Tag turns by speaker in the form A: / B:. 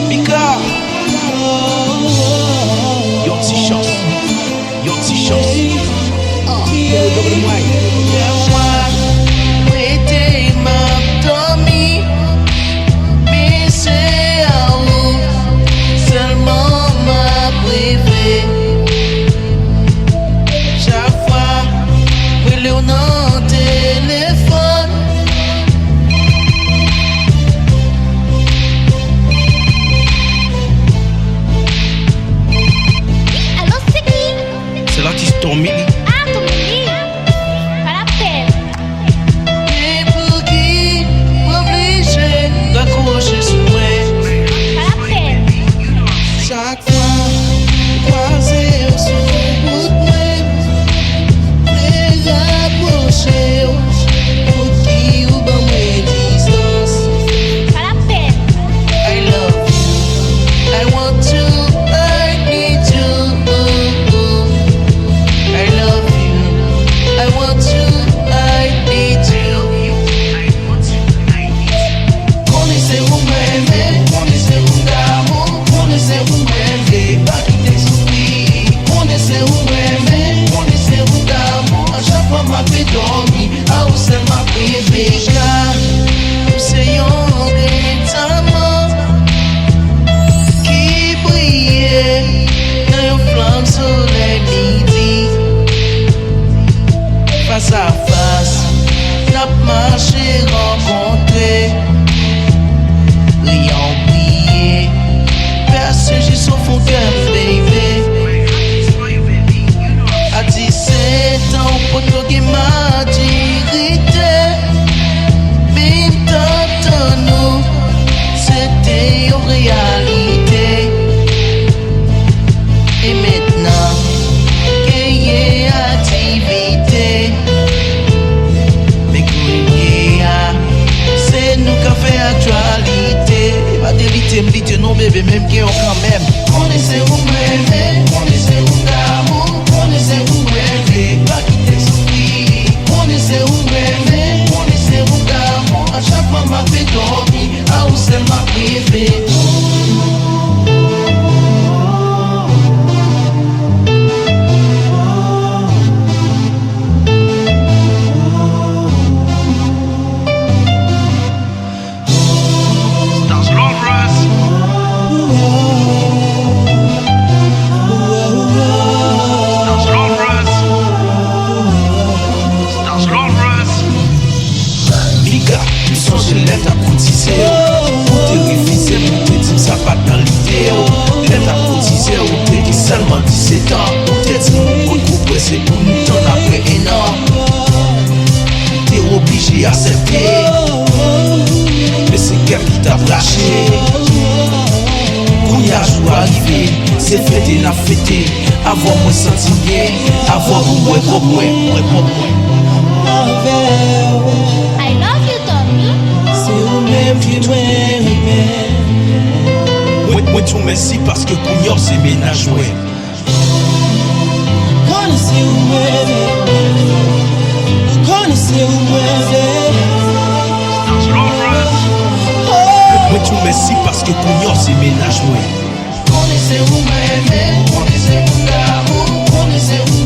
A: Mika, yon ti chance, yon ti chance. C'est l'artiste Tommy.
B: Ah, Tommy, pas la peine.
A: Et pour qui m'obliger d'accrocher sous moi.
B: Pas la peine.
A: Chaque fois, croiser sous le bout de moi. Les rapprocher, pour qui ou ban mes distances.
B: Pas la peine.
A: I love you, I want you, I need you. I love you, I want you, I need you. Connaissez-vous m'aimer, connaissez-vous d'amour, connaissez-vous m'aimer, pas quitter souffrir. Connaissez-vous m'aimer, connaissez-vous d'amour, à chaque fois m'a fait dormir, à où c'est ma bébé. C'est yon grittement qui brillait dans yon flamme soleil midi. Face à face, n'a marché rencontré. Rien oublié, personne j'ai son fond cœur, baby. À 17 ans, poto qui m'a dirigé. Bim tant nous, c'était une réalité. Et maintenant, qu'il y ait activité. Mais qu'il y a, c'est nous qui fait actualité. Pas d'éviter, me dit non bébé, même qui ont quand même. Connaissez-vous m'aimer, connaissez-vous d'amour, connaissez-vous m'aimer, pas quitter souffrir. Connaissez-vous m'aimer, connaissez-vous d'amour, à chaque fois m'a fait dormir, à où c'est ma bébé. Mika, tu sens je lève ta cotisée. Pour te réviser, pour te dire ça pas dans l'idée. Lève ta cotisée, ou t'es qui seulement 17 ans. Pour te dire mon groupe, c'est pour nous t'en après énorme. T'es obligé à accepter. Mais c'est quelqu'un qui t'a lâché. Quand y a jour arrivé, c'est fêté, n'a fêté. Avoir moi senti bien, avoir moi pour moi.
B: I love you, Tommy.
A: C'est vous-même qui m'aimez. Moi tout merci parce que Kougnor c'est ménage ouais. Connaissez-vous m'aimer, connaissez-vous m'aimer. Moi tout merci parce que Kougnor c'est ménage ouais. Connaissez-vous m'aimer, connaissez-vous l'amour, connaissez-vous